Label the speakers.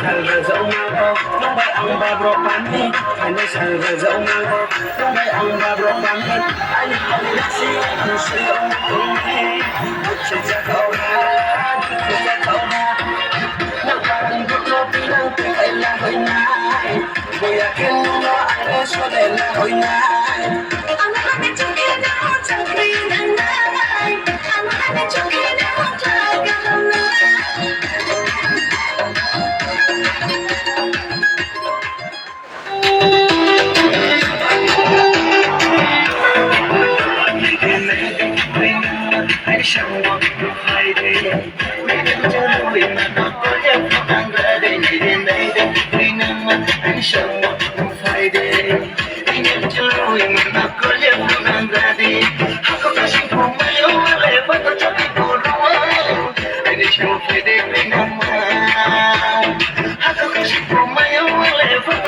Speaker 1: salve dẫu mau nông bay ang ba bro pani anh salve dẫu mau nông bay ang ba bro pani anh si anh si ông tung đi chỉ ra câu na chỉ ra câu na nông bay bút lô pi nông pi hay là hơi nai bây giờ kiến nó anh số để là hơi nai anh nói bên trong kia nó chẳng khi nắng nai anh nói bên trong kia nó chẳng cả lòng nai anh chẳng muốn phải đi mấy đêm chơi vui mà nó có em không đang về đây này đến đây đây vì nắng anh chẳng muốn phải đi mấy đêm chơi vui mà nó có em không đang về đây không có cái gì không mấy ông lại vẫn có cho anh buồn đúng anh chẳng